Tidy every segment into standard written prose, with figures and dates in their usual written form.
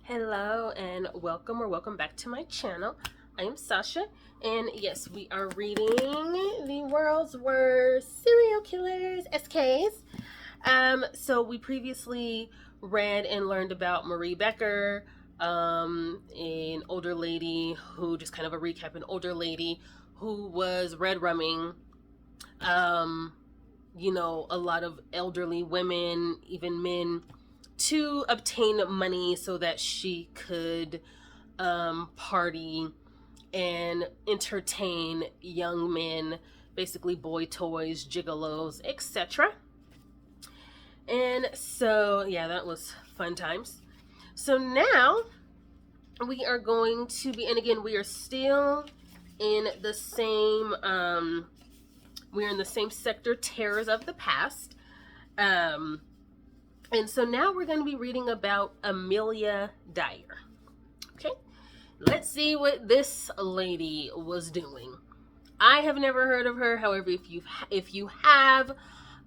Hello and welcome or welcome back to my channel. I am Sasha, and yes, we are reading the world's worst serial killers, SKs. So we previously read and learned about Marie Becker, an older lady who, just kind of a recap, an older lady who was red rumming, a lot of elderly women, even men, to obtain money so that she could party and entertain young men, basically boy toys, gigolos, etc. And so, yeah, that was fun times. So now we are going to be, and again, we are still in the same, we're in the same sector, terrors of the past. And so now we're going to be reading about Amelia Dyer. Okay, let's see what this lady was doing. I have never heard of her. However, if you have,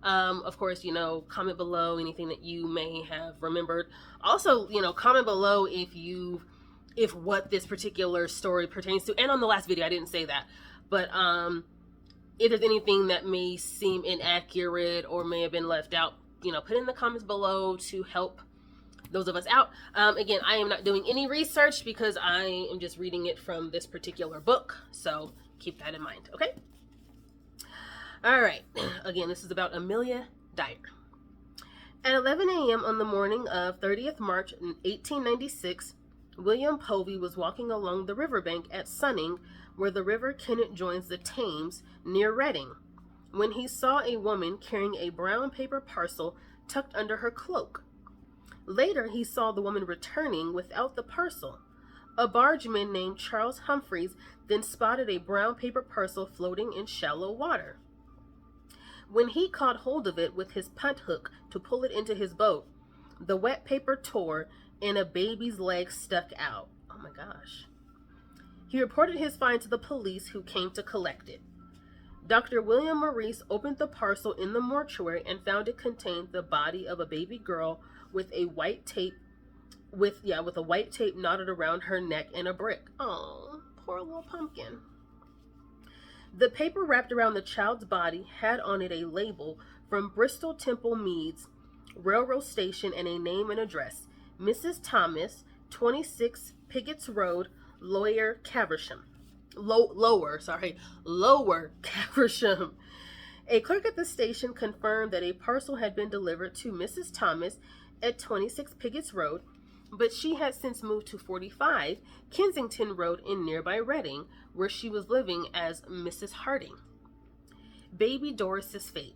of course, comment below anything that you may have remembered. Also, comment below if what this particular story pertains to. And on the last video, I didn't say that, but if there's anything that may seem inaccurate or may have been left out, put in the comments below to help those of us out. Again, I am not doing any research because I am just reading it from this particular book. So keep that in mind, okay? All right. Again, this is about Amelia Dyer. At 11 a.m. on the morning of 30th March 1896, William Povey was walking along the riverbank at Sunning, where the River Kennet joins the Thames near Reading, when he saw a woman carrying a brown paper parcel tucked under her cloak. Later, he saw the woman returning without the parcel. A bargeman named Charles Humphreys then spotted a brown paper parcel floating in shallow water. When he caught hold of it with his punt hook to pull it into his boat, the wet paper tore and a baby's leg stuck out. Oh my gosh. He reported his find to the police, who came to collect it. Dr. William Maurice opened the parcel in the mortuary and found it contained the body of a baby girl with a white tape knotted around her neck and a brick. Oh, poor little pumpkin. The paper wrapped around the child's body had on it a label from Bristol Temple Meads Railroad Station and a name and address: Mrs. Thomas, 26 Piggott's Road, Lower Caversham. Lower Caversham. A clerk at the station confirmed that a parcel had been delivered to Mrs. Thomas at 26 Piggott's Road, but she had since moved to 45 Kensington Road in nearby Reading, where she was living as Mrs. Harding. Baby Doris's fate.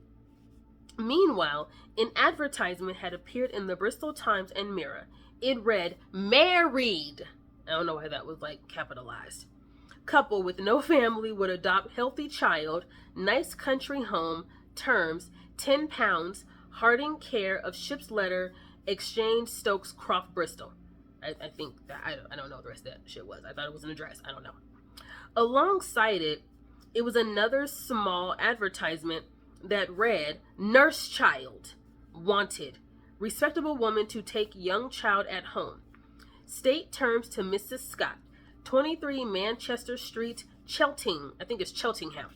Meanwhile, an advertisement had appeared in the Bristol Times and Mirror. It read, "Married." I don't know why that was capitalized. Couple with no family would adopt healthy child, nice country home, terms, £10, Harding care of ship's letter, Exchange, Stokes, Croft, Bristol. I think that, I don't know what the rest of that shit was. I thought it was an address. I don't know. Alongside it was another small advertisement that read, "Nurse child, wanted, respectable woman to take young child at home. State terms to Mrs. Scott, 23 Manchester Street, Chelting." I think it's Cheltenham.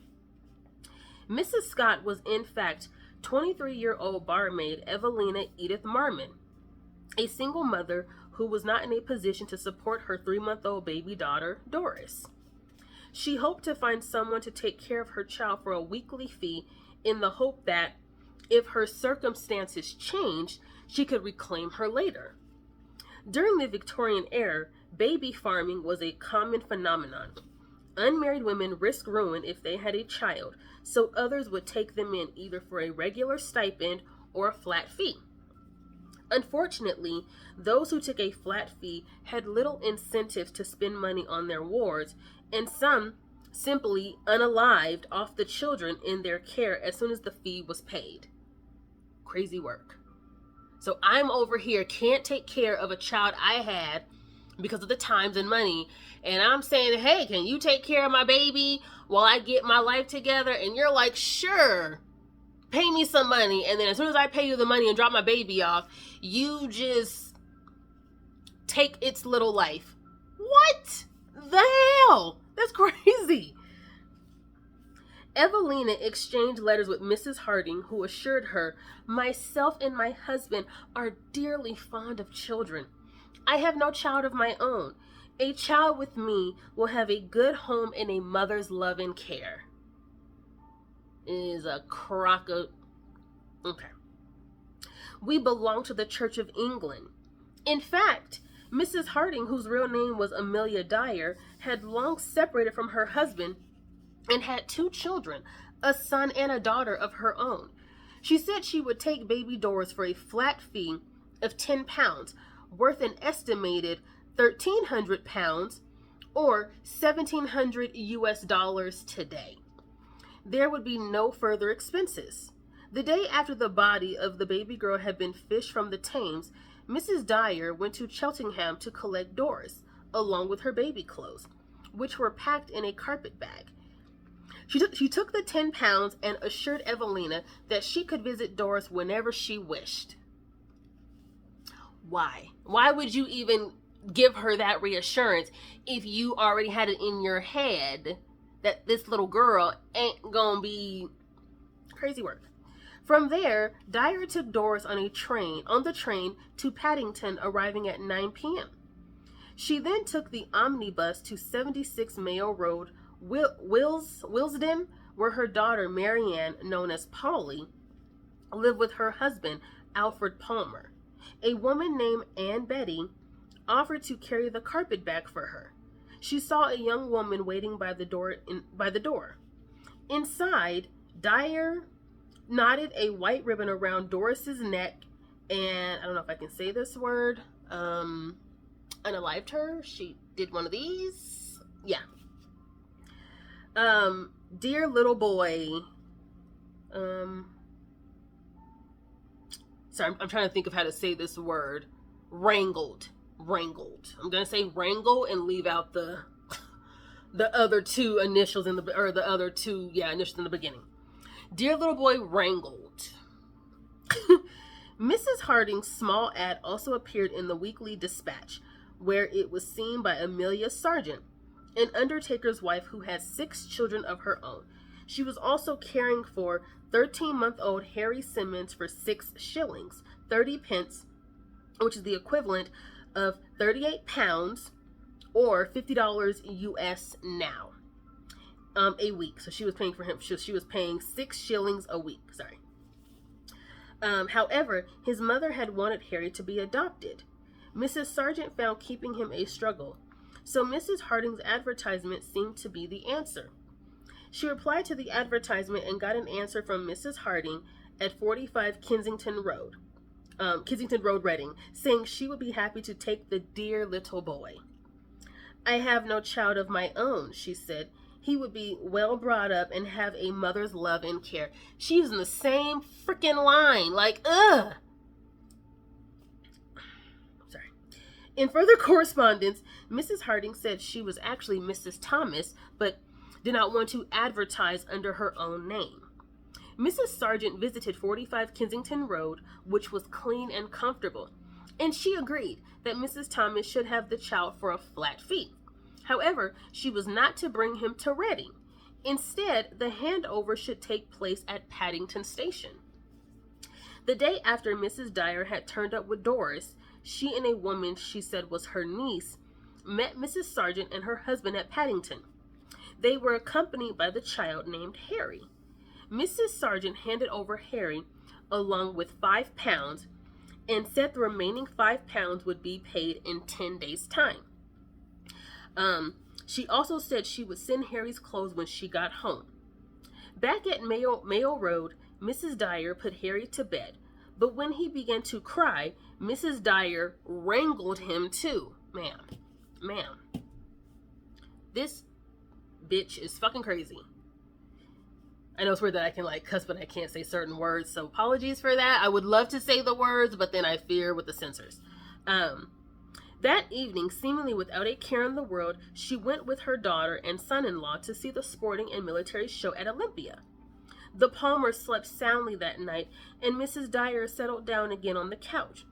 Mrs. Scott was in fact 23-year-old barmaid Evelina Edith Marmon, a single mother who was not in a position to support her 3-month-old baby daughter, Doris. She hoped to find someone to take care of her child for a weekly fee, in the hope that, if her circumstances changed, she could reclaim her later. During the Victorian era, baby farming was a common phenomenon. Unmarried women risked ruin if they had a child, so others would take them in either for a regular stipend or a flat fee. Unfortunately, those who took a flat fee had little incentive to spend money on their wards, and some simply unalived off the children in their care as soon as the fee was paid. Crazy work. So I'm over here, can't take care of a child I had because of the times and money, and I'm saying, "Hey, can you take care of my baby while I get my life together?" And you're like, "Sure, pay me some money." And then as soon as I pay you the money and drop my baby off, you just take its little life. What the hell? That's crazy. Evelina exchanged letters with Mrs. Harding, who assured her, "Myself and my husband are dearly fond of children. I have no child of my own. A child with me will have a good home and a mother's love and care." It is a crock of... Okay. "We belong to the Church of England." In fact, Mrs. Harding, whose real name was Amelia Dyer, had long separated from her husband and had 2 children, a son and a daughter of her own. She said she would take baby Doris for a flat fee of £10, worth an estimated £1,300 or $1,700 today. There would be no further expenses. The day after the body of the baby girl had been fished from the Thames, Mrs. Dyer went to Cheltenham to collect Doris, along with her baby clothes, which were packed in a carpet bag. She took the £10 and assured Evelina that she could visit Doris whenever she wished. Why? Why would you even give her that reassurance if you already had it in your head that this little girl ain't gonna be... Crazy work. From there, Dyer took Doris on the train to Paddington, arriving at 9 p.m. She then took the omnibus to 76 Mayo Road, Willesden, where her daughter Marianne, known as Polly, lived with her husband Alfred Palmer. A woman named Anne Betty offered to carry the carpet bag for her. She saw a young woman waiting by the door. Inside, Dyer knotted a white ribbon around Doris's neck and, I don't know if I can say this word, unalived her. She did one of these. Yeah. Dear little boy. Sorry, I'm trying to think of how to say this word. Wrangled. I'm gonna say wrangle and leave out the other 2 initials in initials in the beginning. Dear little boy wrangled. Mrs. Harding's small ad also appeared in the Weekly Dispatch, where it was seen by Amelia Sargent, an undertaker's wife who had 6 children of her own. She was also caring for 13-month-old Harry Simmons for 6 shillings, 30 pence, which is the equivalent of £38 or $50 US now, a week. So she was paying for him. She was paying 6 shillings a week. Sorry. However, his mother had wanted Harry to be adopted. Mrs. Sargent found keeping him a struggle, so Mrs. Harding's advertisement seemed to be the answer. She replied to the advertisement and got an answer from Mrs. Harding at 45 Kensington Road, Reading, saying she would be happy to take the dear little boy. "I have no child of my own," she said. "He would be well brought up and have a mother's love and care." She's using the same freaking line. Like, ugh. Sorry. In further correspondence, Mrs. Harding said she was actually Mrs. Thomas, but did not want to advertise under her own name. Mrs. Sargent visited 45 Kensington Road, which was clean and comfortable, and she agreed that Mrs. Thomas should have the child for a flat fee. However, she was not to bring him to Reading. Instead, the handover should take place at Paddington Station. The day after Mrs. Dyer had turned up with Doris, she and a woman she said was her niece met Mrs. Sargent and her husband at Paddington. They were accompanied by the child named Harry. Mrs. Sargent handed over Harry along with £5 and said the remaining £5 would be paid in 10 days' time. She also said she would send Harry's clothes when she got home. Back at Mayo Road, Mrs. Dyer put Harry to bed, but when he began to cry, Mrs. Dyer wrangled him too. Ma'am. This bitch is fucking crazy. I know it's weird that I can cuss, but I can't say certain words, so apologies for that. I would love to say the words, but then I fear with the censors. That evening, seemingly without a care in the world, she went with her daughter and son-in-law to see the sporting and military show at Olympia. The Palmers slept soundly that night, and Mrs. Dyer settled down again on the couch.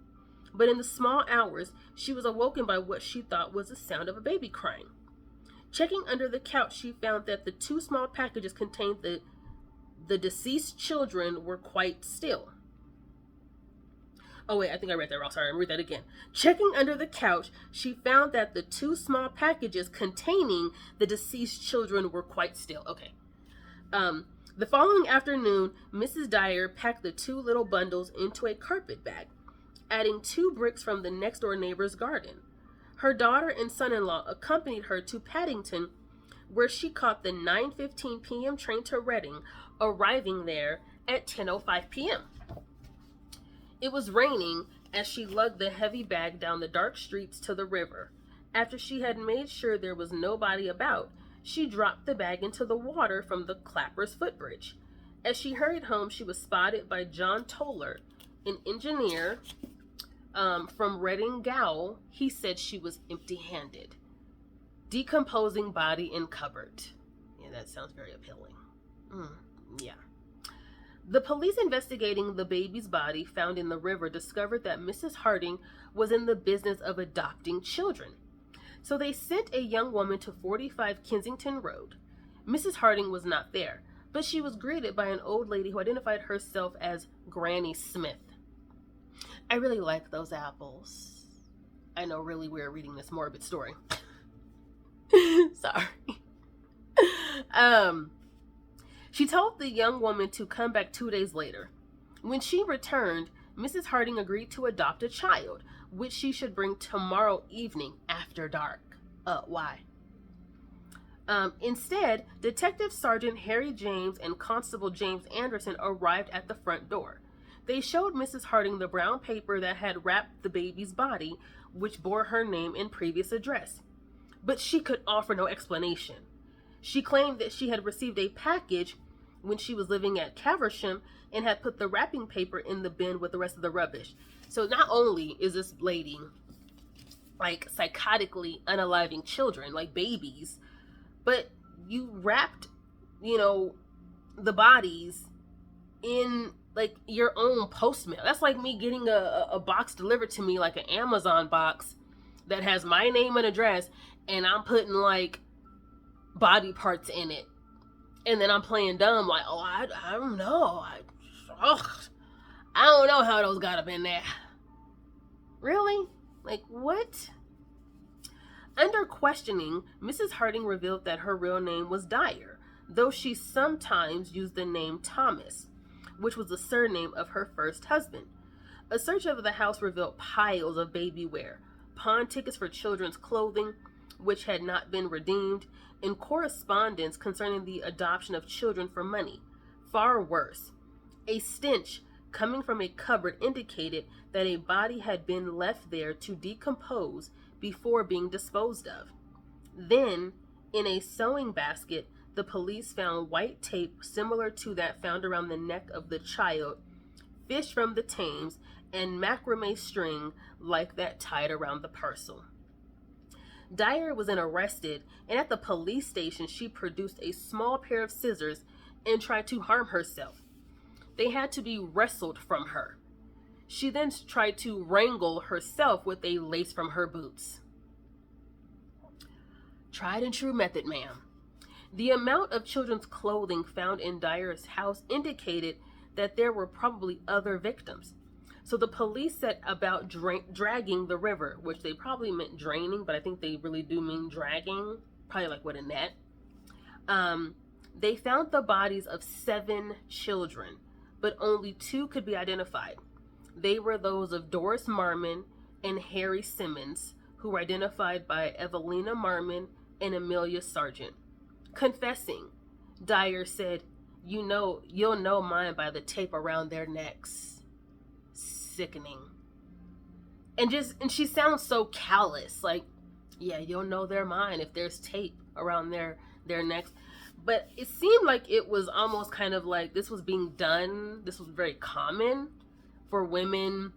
but in the small hours, she was awoken by what she thought was the sound of a baby crying. Checking under the couch, she found that the two small packages contained the deceased children were quite still. Oh wait, I think I read that wrong. Sorry, I'm read that again. Checking under the couch, she found that the two small packages containing the deceased children were quite still. Okay. The following afternoon, Mrs. Dyer packed the two little bundles into a carpet bag, adding 2 bricks from the next door neighbor's garden. Her daughter and son-in-law accompanied her to Paddington, where she caught the 9:15 p.m. train to Reading, arriving there at 10:05 p.m. It was raining as she lugged the heavy bag down the dark streets to the river. After she had made sure there was nobody about, she dropped the bag into the water from the Clapper's footbridge. As she hurried home, she was spotted by John Toller, an engineer from Reading Gaol. He said she was empty-handed. Decomposing body in cupboard. Yeah, that sounds very appealing. Yeah. The police investigating the baby's body found in the river discovered that Mrs. Harding was in the business of adopting children. So they sent a young woman to 45 Kensington Road. Mrs. Harding was not there, but she was greeted by an old lady who identified herself as Granny Smith. I really like those apples. I know, really weird reading this morbid story. Sorry. She told the young woman to come back 2 days later. When she returned, Mrs. Harding agreed to adopt a child, which she should bring tomorrow evening after dark. Why? Instead, Detective Sergeant Harry James and Constable James Anderson arrived at the front door. They showed Mrs. Harding the brown paper that had wrapped the baby's body, which bore her name and previous address. But she could offer no explanation. She claimed that she had received a package when she was living at Caversham and had put the wrapping paper in the bin with the rest of the rubbish. So not only is this lady like psychotically unaliving children, like babies, but you wrapped, the bodies in like your own post mail. That's like me getting a box delivered to me, like an Amazon box that has my name and address, and I'm putting like body parts in it. And then I'm playing dumb, like, I don't know. I don't know how those got up in there. Really? Like, what? Under questioning, Mrs. Harding revealed that her real name was Dyer, though she sometimes used the name Thomas, which was the surname of her first husband. A search of the house revealed piles of baby wear, pawn tickets for children's clothing, which had not been redeemed, and correspondence concerning the adoption of children for money. Far worse, a stench coming from a cupboard indicated that a body had been left there to decompose before being disposed of. Then, in a sewing basket, the police found white tape similar to that found around the neck of the child, fish from the Thames, and macrame string like that tied around the parcel. Dyer was then arrested, and at the police station she produced a small pair of scissors and tried to harm herself. They had to be wrestled from her. She then tried to wrangle herself with a lace from her boots. Tried and true method, ma'am. The amount of children's clothing found in Dyer's house indicated that there were probably other victims. So the police set about dragging the river, which they probably meant draining, but I think they really do mean dragging, probably like with a net. They found the bodies of 7 children, but only 2 could be identified. They were those of Doris Marmon and Harry Simmons, who were identified by Evelina Marmon and Amelia Sargent. Confessing, Dyer said, you'll know mine by the tape around their necks. Sickening. And she sounds so callous, like, yeah, you'll know they're mine if there's tape around their necks. But it seemed like it was almost kind of like this was being done, this was very common for women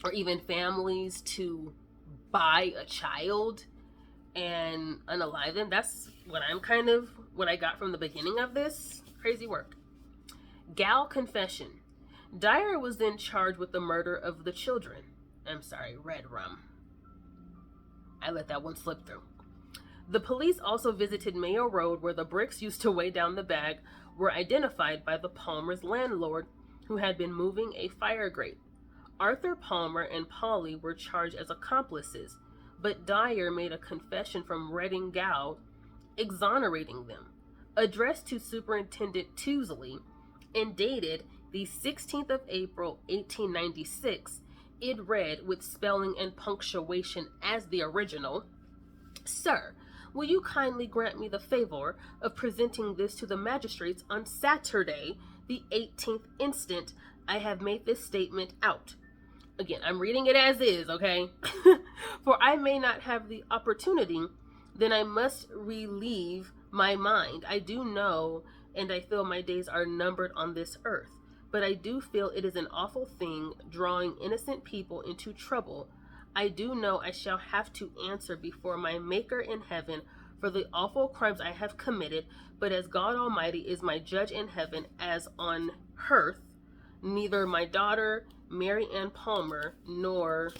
or even families to buy a child and unalive them. That's what I got from the beginning of this. Crazy work. Gal confession. Dyer was then charged with the murder of the children. red rum. I let that one slip through. The police also visited Mayo Road, where the bricks used to weigh down the bag were identified by the Palmer's landlord, who had been moving a fire grate. Arthur Palmer and Polly were charged as accomplices, but Dyer made a confession from Reading Gaol exonerating them. Addressed to Superintendent Tousley and dated the 16th of April, 1896, it read, with spelling and punctuation as the original, "Sir, will you kindly grant me the favor of presenting this to the magistrates on Saturday, the 18th instant? I have made this statement out." Again, I'm reading it as is, okay? "For I may not have the opportunity, then I must relieve my mind. I do know and I feel my days are numbered on this earth, but I do feel it is an awful thing drawing innocent people into trouble. I do know I shall have to answer before my Maker in heaven for the awful crimes I have committed, but as God Almighty is my judge in heaven as on earth, neither my daughter Mary Ann Palmer nor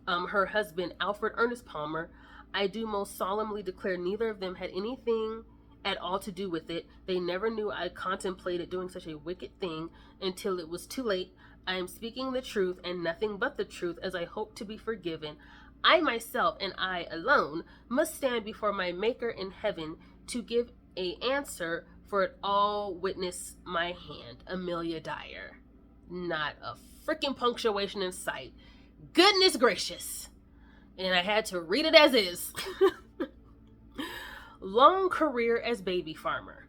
her husband Alfred Ernest Palmer, I do most solemnly declare neither of them had anything at all to do with it. They never knew I contemplated doing such a wicked thing until it was too late. I am speaking the truth and nothing but the truth, as I hope to be forgiven. I myself, and I alone, must stand before my Maker in heaven to give a answer for it all. Witness my hand, Amelia Dyer." Not a freaking punctuation in sight. Goodness gracious. And I had to read it as is. Long career as baby farmer.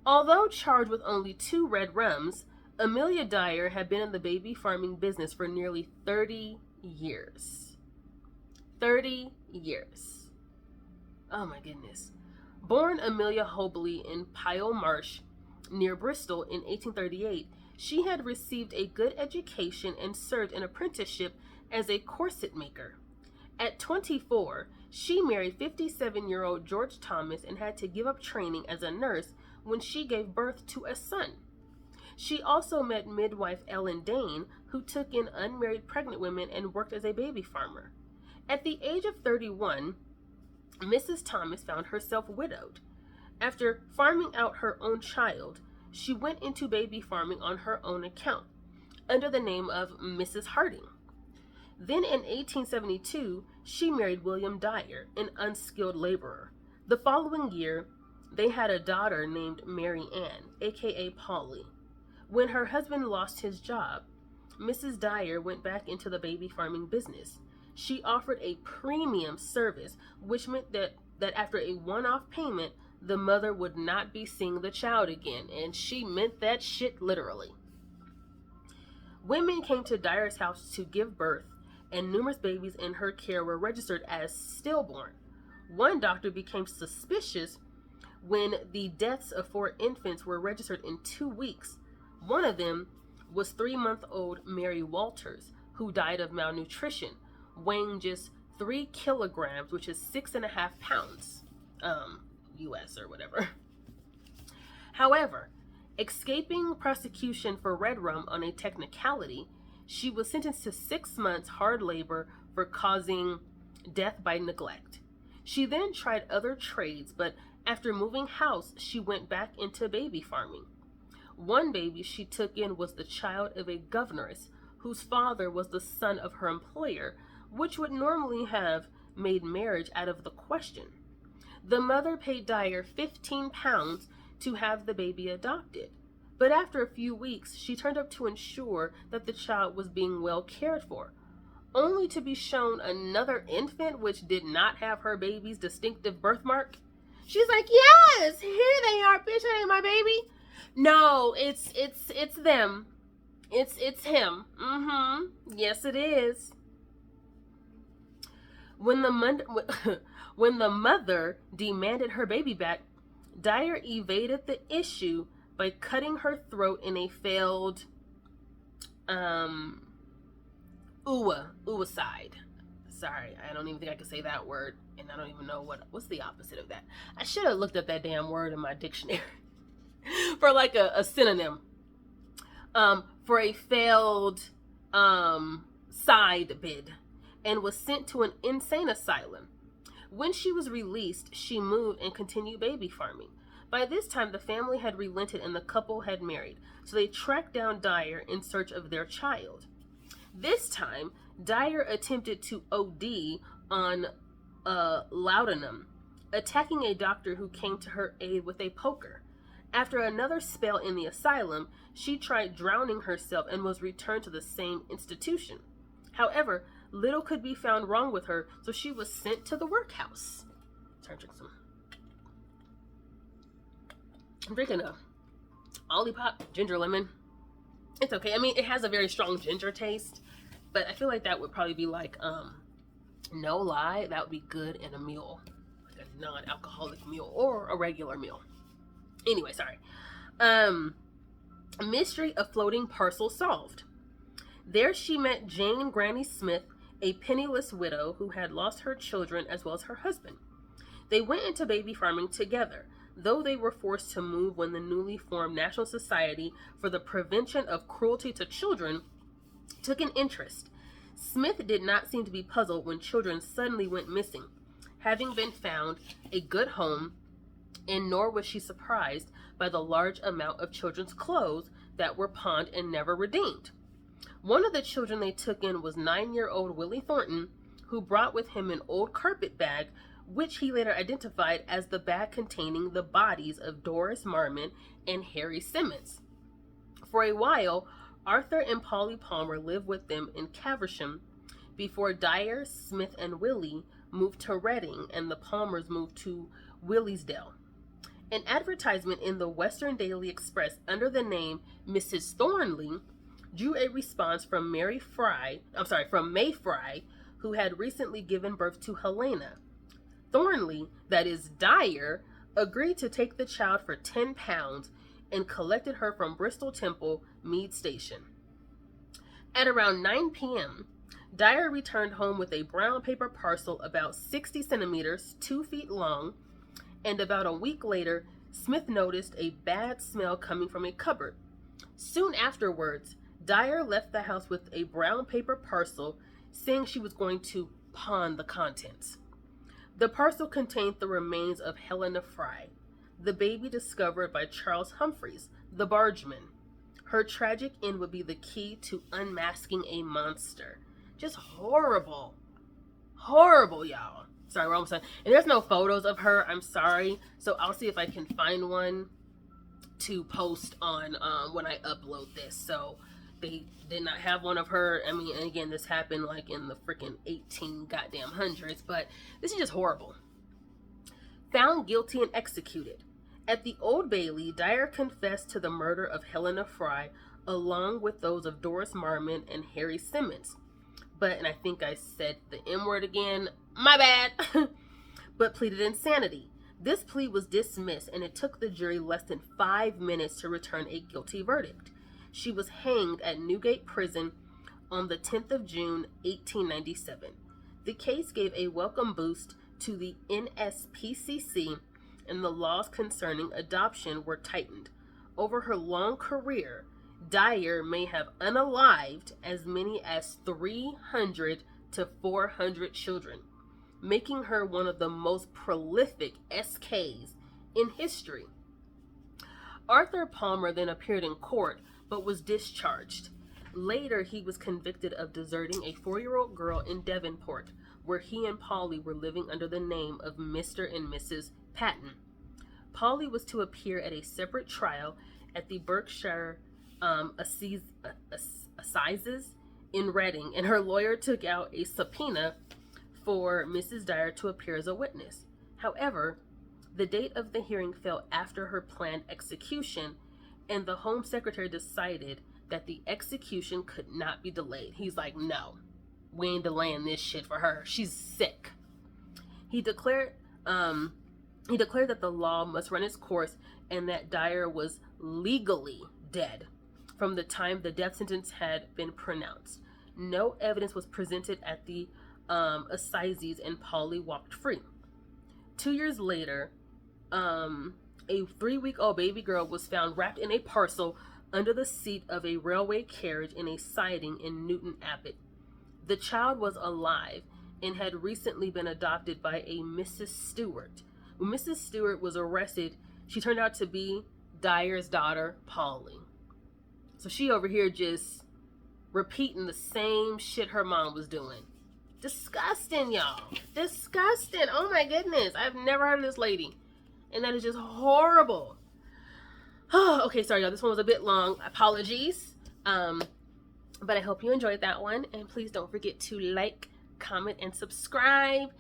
Although charged with only 2 red rums, Amelia Dyer had been in the baby farming business for nearly 30 years. 30 years. Oh my goodness. Born Amelia Hobley in Pyle Marsh, near Bristol in 1838, she had received a good education and served an apprenticeship as a corset maker. At 24, she married 57-year-old George Thomas and had to give up training as a nurse when she gave birth to a son. She also met midwife Ellen Dane, who took in unmarried pregnant women and worked as a baby farmer. At the age of 31, Mrs. Thomas found herself widowed. After farming out her own child, she went into baby farming on her own account, under the name of Mrs. Harding. Then in 1872, she married William Dyer, an unskilled laborer. The following year, they had a daughter named Mary Ann, aka Polly. When her husband lost his job, Mrs. Dyer went back into the baby farming business. She offered a premium service, which meant that after a one-off payment, the mother would not be seeing the child again, and she meant that shit literally. Women came to Dyer's house to give birth, and numerous babies in her care were registered as stillborn. One doctor became suspicious when the deaths of 4 infants were registered in 2 weeks. One of them was 3-month-old Mary Walters, who died of malnutrition, weighing just 3 kilograms, which is 6.5 pounds, US or whatever. However, escaping prosecution for red rum on a technicality, she was sentenced to 6 months hard labor for causing death by neglect. She then tried other trades, but after moving house, she went back into baby farming. One baby she took in was the child of a governess whose father was the son of her employer, which would normally have made marriage out of the question. The mother paid Dyer 15 pounds to have the baby adopted, but after a few weeks, she turned up to ensure that the child was being well cared for, only to be shown another infant which did not have her baby's distinctive birthmark. She's like, "Yes, here they are, bitch, that ain't my baby." No, it's them. It's him. Yes, it is. When the mother demanded her baby back, Dyer evaded the issue by cutting her throat in a failed suicide. Sorry, I don't even think I can say that word, and I don't even know what's the opposite of that. I should have looked up that damn word in my dictionary for like a synonym. For a failed side bid and was sent to an insane asylum. When she was released, she moved and continued baby farming. By this time, the family had relented and the couple had married, so they tracked down Dyer in search of their child. This time, Dyer attempted to OD on laudanum, attacking a doctor who came to her aid with a poker. After another spell in the asylum, she tried drowning herself and was returned to the same institution. However, little could be found wrong with her, so she was sent to the workhouse. I'm drinking a Olipop ginger lemon. It's okay. I mean, it has a very strong ginger taste, but I feel like that would probably be like, no lie, that would be good in a meal, like a non-alcoholic meal or a regular meal. Anyway, sorry. Mystery of floating parcel solved. There she met Jane Granny Smith, a penniless widow who had lost her children as well as her husband. They went into baby farming together, though they were forced to move when the newly formed National Society for the Prevention of Cruelty to Children took an interest. Smith did not seem to be puzzled when children suddenly went missing, having been found a good home, and nor was she surprised by the large amount of children's clothes that were pawned and never redeemed. One of the children they took in was 9-year-old Willie Thornton, who brought with him an old carpet bag, which he later identified as the bag containing the bodies of Doris Marmon and Harry Simmons. For a while, Arthur and Polly Palmer lived with them in Caversham before Dyer, Smith, and Willie moved to Reading and the Palmers moved to Williesdale. An advertisement in the Western Daily Express under the name Mrs. Thornley drew a response from May Fry, who had recently given birth to Helena. Thornley, that is Dyer, agreed to take the child for £10 and collected her from Bristol Temple Mead Station. At around 9 p.m., Dyer returned home with a brown paper parcel about 60 centimeters, 2 feet long, and about a week later, Smith noticed a bad smell coming from a cupboard. Soon afterwards, Dyer left the house with a brown paper parcel, saying she was going to pawn the contents. The parcel contained the remains of Helena Fry, the baby discovered by Charles Humphreys, the bargeman. Her tragic end would be the key to unmasking a monster. Just horrible. Horrible, y'all. Sorry, we're almost done. And there's no photos of her. I'm sorry. So I'll see if I can find one to post on when I upload this. So they did not have one of her. I mean, and again, this happened like in the freaking 18 goddamn hundreds. But this is just horrible. Found guilty and executed. At the Old Bailey, Dyer confessed to the murder of Helena Fry, along with those of Doris Marmon and Harry Simmons. But, and I think I said the M word again, my bad, but pleaded insanity. This plea was dismissed, and it took the jury less than 5 minutes to return a guilty verdict. She was hanged at Newgate Prison on the 10th of June, 1897. The case gave a welcome boost to the NSPCC, and the laws concerning adoption were tightened. Over her long career, Dyer may have unalived as many as 300 to 400 children, making her one of the most prolific SKs in history. Arthur Palmer then appeared in court, but was discharged. Later, he was convicted of deserting a 4-year-old girl in Devonport, where he and Polly were living under the name of Mr. and Mrs. Patton. Polly was to appear at a separate trial at the Berkshire Assizes in Reading, and her lawyer took out a subpoena for Mrs. Dyer to appear as a witness. However, the date of the hearing fell after her planned execution, and the Home Secretary decided that the execution could not be delayed. He's like, no, we ain't delaying this shit for her. She's sick. He declared that the law must run its course and that Dyer was legally dead from the time the death sentence had been pronounced. No evidence was presented at the assizes, and Polly walked free. 2 years later, a 3-week-old baby girl was found wrapped in a parcel under the seat of a railway carriage in a siding in Newton Abbot. The child was alive and had recently been adopted by a Mrs. Stewart. When Mrs. Stewart was arrested, she turned out to be Dyer's daughter, Polly. So she over here just repeating the same shit her mom was doing. Disgusting, y'all. Disgusting. Oh my goodness. I've never heard of this lady. And that is just horrible. Oh, okay, sorry, y'all. This one was a bit long. Apologies. But I hope you enjoyed that one. And please don't forget to like, comment, and subscribe.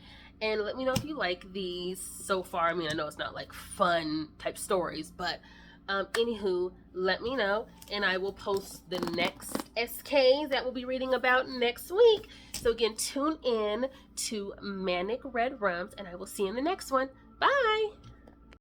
And let me know if you like these so far. I mean, I know it's not like fun type stories, but anywho, let me know. And I will post the next SKs that we'll be reading about next week. So again, tune in to Manic Red Rums, and I will see you in the next one. Bye!